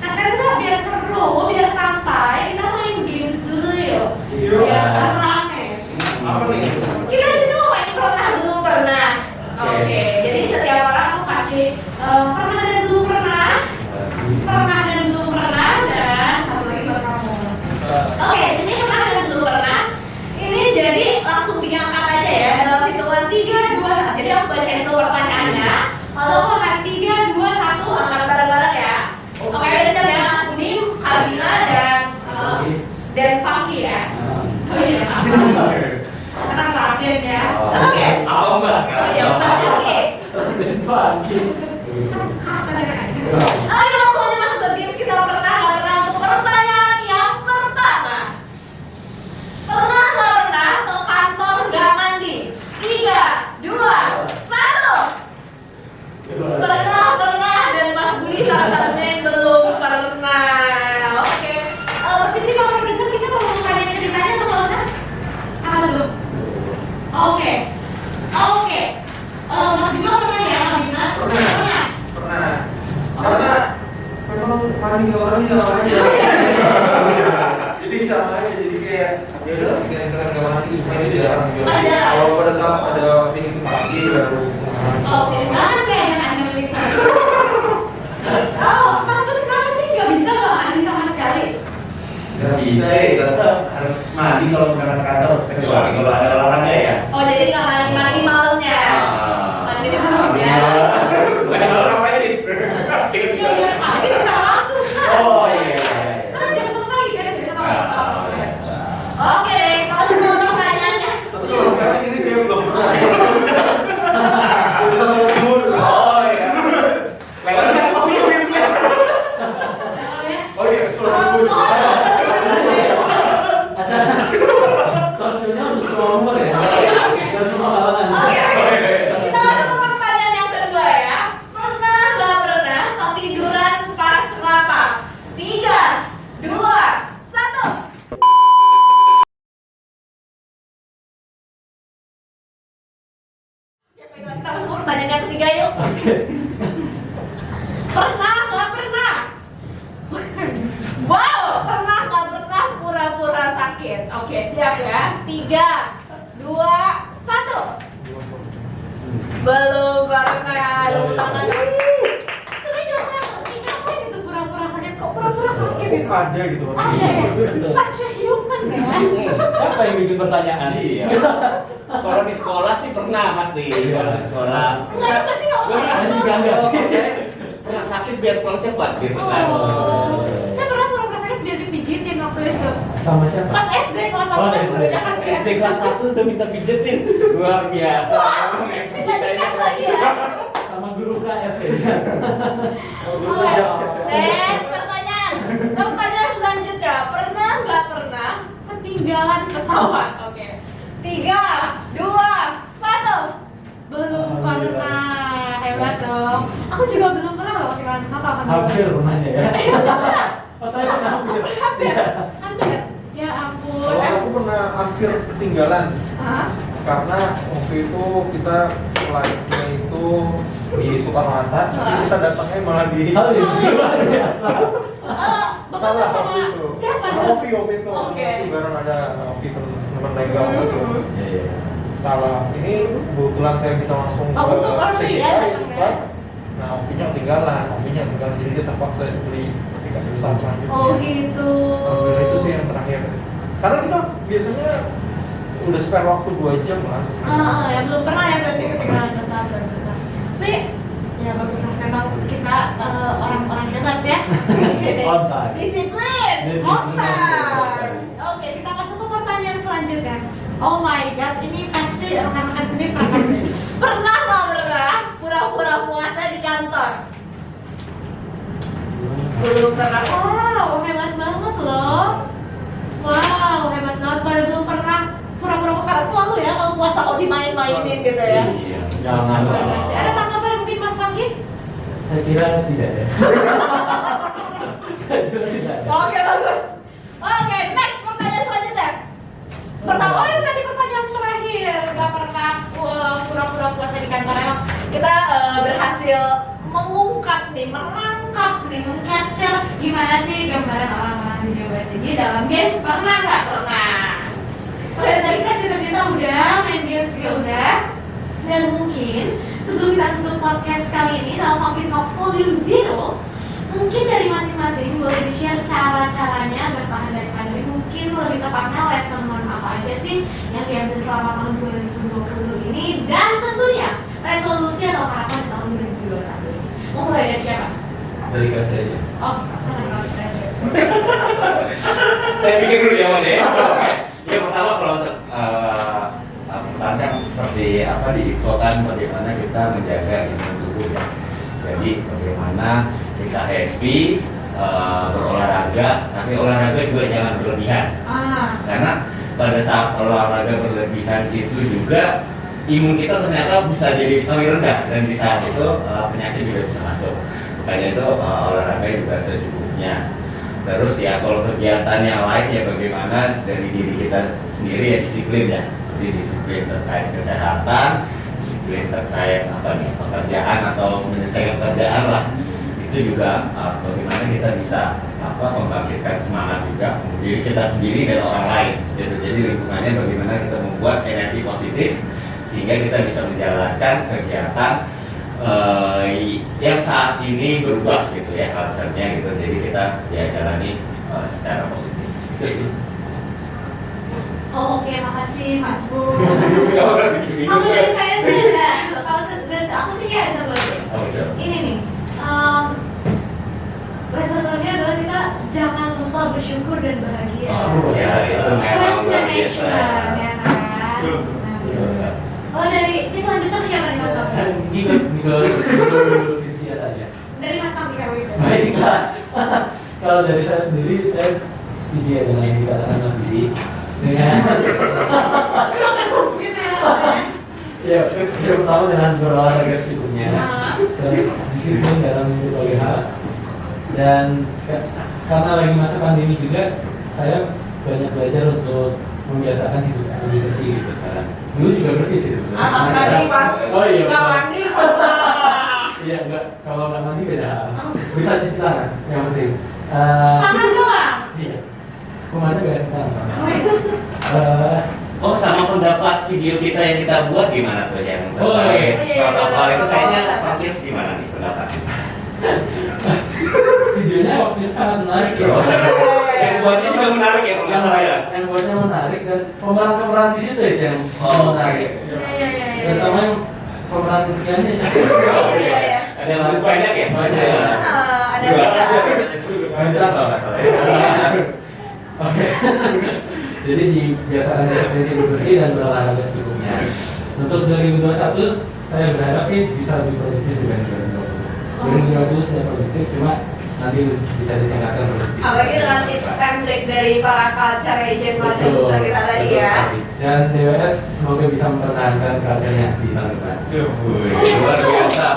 [SPEAKER 2] Nah sekarang kita biar seru, biar santai, kita main games dulu yuk. Biar rame.
[SPEAKER 3] Apa nih?
[SPEAKER 2] Kita di sini mau main pernah belum pernah. Oke, jadi setiap orang aku kasih pernah dan belum pernah, dan belum pernah, dan satu lagi buat kamu. Oke, sini pernah dan belum pernah. Ini jadi langsung diangkat aja ya dalam hitungan 3, 2, 1. Jadi aku bacain dulu pertanyaannya. Lalu aku akan 3, 2, 1 angkat bareng-bareng ya. Oke, udah siap ya Mas Budi, Alina dan Funky ya. Oh iya, kita perhatiin ya. Oke.
[SPEAKER 4] Apa mbak sekarang?
[SPEAKER 2] Oh iya, oke.
[SPEAKER 5] Dan pagi.
[SPEAKER 2] Ayo langsung aja masuk ke games kita pernah nggak pernah untuk pertanyaan yang pertama. Pernah nggak pernah ke kantor nggak mandi? 3, 2, 1. Pernah dan Mas Budi salah satunya yang belum pernah. Oke. Permisi Pak Produser, kita mau tanya ceritanya atau nggak usah? Apa dulu? Oke. Mas Bima pernah ya, Kak Bima? Pernah.
[SPEAKER 3] Karena memang mandi nggak mandi. Jadi sama aja, jadi kayak ya udah keren nggak mandi jarang gitu. Kalau pada saat ada meeting pagi baru
[SPEAKER 2] Oke, banget sih aja mandi. Mas Budi kenapa sih nggak bisa nggak mandi sama sekali?
[SPEAKER 4] Nggak bisa ya, tetap harus mandi kalau berangkat kantor kecuali kalau ada olahraga ya.
[SPEAKER 2] Oh jadi nggak mandi malamnya? Mandi malamnya?
[SPEAKER 4] Banyak orang main
[SPEAKER 2] Ya biar pagi bisa langsung susah.
[SPEAKER 4] Oh iya.
[SPEAKER 2] Kan jam pagi kan bisa langsung. Oke, kalau semua pertanyaannya.
[SPEAKER 3] tapi kalau sekarang ini dia belum pernah. Bisa sholat zuhur.
[SPEAKER 4] Oh iya.
[SPEAKER 3] Oh iya, sholat zuhur.
[SPEAKER 5] Torsinya untuk semua umur ya. Dan semua kalangan.
[SPEAKER 2] Oke. Kita masuk ke pertanyaan yang kedua ya. Pernah nggak pernah ketiduran pas rapat? 3, 2, 1. Ya, baiklah, kita masuk ke pertanyaan yang ketiga yuk. Pernah nggak pernah? Wow, pernah nggak pernah pura-pura sakit? Oke, siap ya. 3, 2, 1. Belum pernah. Tepuk tangan. Sebenarnya juga saya ini ngapain itu pura-pura sakit? Kok pura-pura sakit gitu?
[SPEAKER 3] Ada gitu.
[SPEAKER 2] Ada ya? Such a human ya.
[SPEAKER 5] Siapa yang bikin pertanyaan?
[SPEAKER 4] Iya. Kalau di sekolah sih pernah pasti. Kalau di sekolah.
[SPEAKER 2] Enggak, itu pasti nggak usah.
[SPEAKER 5] Saya juga enggak.
[SPEAKER 4] Pernah sakit biar pulang cepat gitu kan.
[SPEAKER 2] Oh, saya pernah pura-pura sakit biar dipijitin waktu itu.
[SPEAKER 5] Sama siapa?
[SPEAKER 2] Pas SD kelas 1 kan gurunya kasih
[SPEAKER 4] SD kelas 1 udah minta pijetin. Luar biasa.
[SPEAKER 2] Cinta dekat lagi ya.
[SPEAKER 5] Sama guru KF ya.
[SPEAKER 2] Oke, next pertanyaan. Pertanyaan selanjutnya, pernah nggak pernah ketinggalan pesawat? Oke. 3, 2, 1. Belum pernah. Hebat dong. Aku juga belum pernah loh ketinggalan pesawat.
[SPEAKER 5] Hampir pernah ya.
[SPEAKER 2] Pernah.
[SPEAKER 5] Oh, saya pernah hampir.
[SPEAKER 2] Hampir. Ya ampun.
[SPEAKER 3] Kalau aku pernah hampir ketinggalan
[SPEAKER 2] Hah?
[SPEAKER 3] karena waktu itu kita flightnya itu di Soekarno Hatta, jadi kita datangnya malah di
[SPEAKER 5] Hal ini luar biasa.
[SPEAKER 2] Bapak
[SPEAKER 3] salah
[SPEAKER 2] sama
[SPEAKER 3] waktu itu.
[SPEAKER 2] siapa?
[SPEAKER 3] Ovi waktu itu.
[SPEAKER 2] Oke.
[SPEAKER 3] Ovi bareng ada Ovi teman legal waktu itu.
[SPEAKER 5] Iya, iya.
[SPEAKER 3] Salah. Ini kebetulan saya bisa langsung
[SPEAKER 2] Oh, untuk early
[SPEAKER 3] check-in
[SPEAKER 2] ya
[SPEAKER 3] aja
[SPEAKER 2] datangnya.
[SPEAKER 3] cepat. Nah, Ovinya ketinggalan, jadi dia terpaksa beli tiket pesawat selanjutnya.
[SPEAKER 2] Oh gitu.
[SPEAKER 3] Alhamdulillah itu sih yang terakhir. Karena kita biasanya udah spare waktu 2 jam lah.
[SPEAKER 2] Ya belum pernah ya berarti ketinggalan pesawat, bagus lah. Tapi ya bagus lah, memang kita orang-orang hebat ya.
[SPEAKER 5] On time.
[SPEAKER 2] Disiplin,
[SPEAKER 5] Disiplin,
[SPEAKER 2] on time.
[SPEAKER 5] betul.
[SPEAKER 2] Oke, kita masuk ke pertanyaan selanjutnya. Oh my god, ini pasti rekan-rekan sendiri pernah. Pernah nggak pernah pura-pura puasa di kantor? Belum pernah. Wow, hebat banget loh. Wow, hebat banget. Pada belum pernah pura-pura karena selalu ya kalau puasa kok dimain-mainin gitu ya.
[SPEAKER 5] Iya, jangan
[SPEAKER 2] Luar
[SPEAKER 5] lah.
[SPEAKER 2] biasa. Ada tanggapan mungkin Mas Fakih?
[SPEAKER 5] Saya kira tidak ya. Saya kira tidak ya.
[SPEAKER 2] Oke, bagus. Oke, next pertanyaan selanjutnya. Pertama, oh ini tadi pertanyaan terakhir. Gak pernah pura-pura puasa di kantor. Emang kita berhasil mengungkap nih, merangkap nih, mengcapture gimana sih gambaran orang-orang di Jawa sini dalam games. Pernah nggak? Pernah. Oke, tadi kita cerita-cerita udah, main games juga udah. Dan mungkin sebelum kita tutup podcast kali ini dalam Funky Talks Volume 0, mungkin dari masing-masing boleh di-share cara-caranya bertahan dari pandemi. Mungkin lebih tepatnya lesson learn apa aja sih yang diambil selama tahun 2020 ini, dan tentunya resolusi atau harapan di tahun 2021 ini. Mau mulai dari siapa?
[SPEAKER 5] Dari kata aja.
[SPEAKER 2] Oh, saya saja.
[SPEAKER 4] Saya pikir dulu ya, Wan ya. Ya pertama kalau pertanyaan seperti apa diinfokan bagaimana kita menjaga imun tubuh ya. Jadi bagaimana kita happy berolahraga, tapi olahraga juga jangan berlebihan. Karena pada saat olahraga berlebihan itu juga imun kita ternyata bisa jadi lebih rendah, dan di saat itu penyakit juga bisa masuk. Makanya itu olahraga juga secukupnya. Terus ya kalau kegiatan yang lain ya bagaimana dari diri kita sendiri ya disiplin ya. Jadi disiplin terkait kesehatan, disiplin terkait apa nih pekerjaan atau menyelesaikan pekerjaan lah. Itu juga bagaimana kita bisa membangkitkan semangat juga diri kita sendiri dan orang lain. Jadi lingkungannya bagaimana kita membuat energi positif sehingga kita bisa menjalankan kegiatan yang saat ini berubah gitu ya konsepnya gitu. Jadi kita ya jalani secara positif. Itu sih.
[SPEAKER 2] Oh, oke, makasih Mas Bro. Kalau dari saya sih ada. Kalau dari aku sih kayak seperti ini nih. Lesson learn-nya adalah kita jangan lupa bersyukur dan bahagia.
[SPEAKER 4] Oh ya, itu
[SPEAKER 2] Stress
[SPEAKER 4] memang luar biasa.
[SPEAKER 2] management, ya kan? Oh, dari ini selanjutnya ke siapa nih Mas Sofi?
[SPEAKER 5] Ikut Cynthia saja.
[SPEAKER 2] Dari Mas Sofi kalau itu.
[SPEAKER 5] Baiklah. Kalau dari saya sendiri, saya setuju ya dengan yang dikatakan Mas Didi. Dengan
[SPEAKER 2] Sampai proof gitu ya rasanya.
[SPEAKER 5] ya, yang pertama dengan berolahraga secukupnya, terus disiplin dalam berbagai hal, dan karena lagi masa pandemi juga, saya banyak belajar untuk membiasakan hidup lebih bersih gitu sekarang. Dulu juga bersih sih sebetulnya.
[SPEAKER 2] Tadi pas
[SPEAKER 5] Oh iya,
[SPEAKER 2] nggak
[SPEAKER 5] betul.
[SPEAKER 2] mandi.
[SPEAKER 5] Iya, enggak, kalau nggak mandi beda hal. Bisa cuci tangan, yang penting.
[SPEAKER 2] Tangan doang.
[SPEAKER 5] Iya. Kemana beda tangan.
[SPEAKER 4] Oh, sama pendapat video kita yang kita buat gimana tuh yang
[SPEAKER 5] Oh,
[SPEAKER 4] terkait
[SPEAKER 2] iya.
[SPEAKER 4] protokol itu kayaknya
[SPEAKER 2] Protokol.
[SPEAKER 4] Fakir gimana nih pendapat?
[SPEAKER 5] Videonya waktu itu sangat menarik ya.
[SPEAKER 4] Yang buatnya juga menarik ya kalau nggak salah ya.
[SPEAKER 5] Yang buatnya menarik dan pemeran-pemeran di situ ya yang menarik.
[SPEAKER 2] Iya.
[SPEAKER 5] Terutama yang pemeran ketiganya siapa?
[SPEAKER 2] Iya.
[SPEAKER 4] Ada yang lebih banyak ya?
[SPEAKER 5] Banyak.
[SPEAKER 2] Ada juga.
[SPEAKER 5] Bintang kalau nggak salah ya. Oke. Jadi dibiasakan bersih bersih dan berolahraga secukupnya. Untuk 2021 saya berharap sih bisa lebih produktif dibanding 2020. 2020 saya produktif, cuma nanti bisa ditingkatkan produktif.
[SPEAKER 2] Apalagi dengan tips and trick dari para culture agent culture booster kita tadi ya.
[SPEAKER 5] Dan DWS semoga bisa mempertahankan culture-nya di tahun depan.
[SPEAKER 4] Luar biasa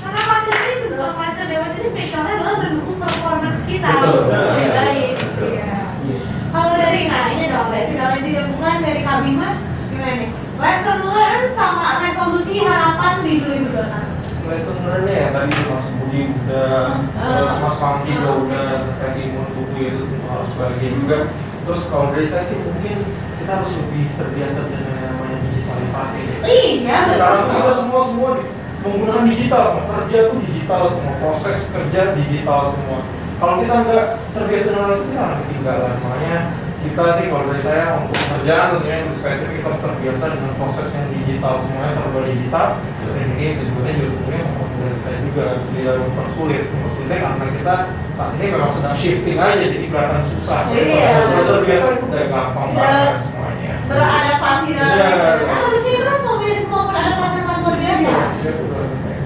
[SPEAKER 2] Karena culture ini benar, culture Dewas ini spesialnya adalah mendukung performance kita
[SPEAKER 5] Betul.
[SPEAKER 2] untuk lebih baik.
[SPEAKER 5] Betul.
[SPEAKER 2] Iya. Kalau dari, nah ini dong, dari digabungan dari Kak Bima, gimana nih? Lesson learn sama resolusi harapan di 2021.
[SPEAKER 3] Lesson learn-nya ya tadi Mas Budi udah, terus Mas Fangki juga udah terkait imun tubuh itu harus bahagia juga. Terus kalau dari saya sih mungkin kita harus lebih terbiasa dengan yang namanya digitalisasi ya.
[SPEAKER 2] Iya,
[SPEAKER 3] Sekarang
[SPEAKER 2] betul.
[SPEAKER 3] kita semua menggunakan digital, semua kerja tuh digital semua, proses kerja digital semua. Kalau kita nggak terbiasa dengan itu kita akan ketinggalan. Makanya kita sih kalau dari saya untuk pekerjaan tentunya yang spesifik kita harus terbiasa dengan proses yang digital, semuanya serba digital. Dan ini tujuannya juga tentunya mempermudah kita juga tidak mempersulitnya karena kita saat ini memang sedang shifting aja jadi kelihatan susah.
[SPEAKER 2] Iya.
[SPEAKER 3] Kalau terbiasa itu udah gampang
[SPEAKER 2] Iya.
[SPEAKER 3] banget semuanya.
[SPEAKER 2] Beradaptasi dalam
[SPEAKER 3] Iya.
[SPEAKER 2] karena manusia kan memiliki kemampuan adaptasi yang sangat luar biasa.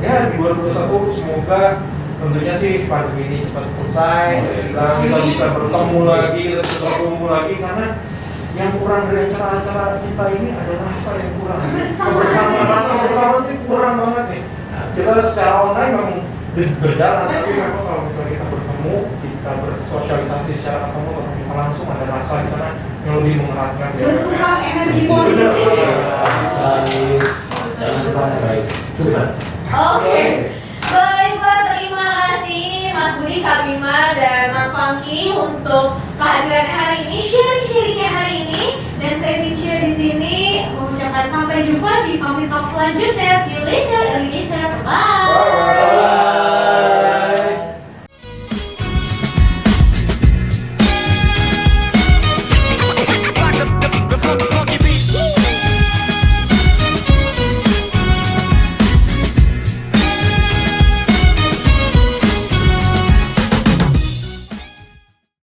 [SPEAKER 3] Ya di 2021 semoga tentunya sih pandemi ini cepat selesai, kita bisa bertemu lagi, kita bisa berkumpul lagi karena yang kurang dari acara-acara kita ini ada rasa yang kurang. Rasa bersama itu kurang banget nih. Kita secara online memang berjalan, tapi memang kalau misalnya kita bertemu, kita bersosialisasi secara ketemu, atau kita langsung ada rasa di sana yang lebih mengeratkan.
[SPEAKER 2] Bertukar energi positif.
[SPEAKER 5] Baik. Jangan lupa ya, baik. Super.
[SPEAKER 2] Oke. Baiklah, terima kasih Mas Budi, Kak Bima, dan Mas Fangki untuk kehadiran hari ini, sharing-sharingnya hari ini. Dan saya Vinci di sini mengucapkan sampai jumpa di Family Talk selanjutnya. See you later.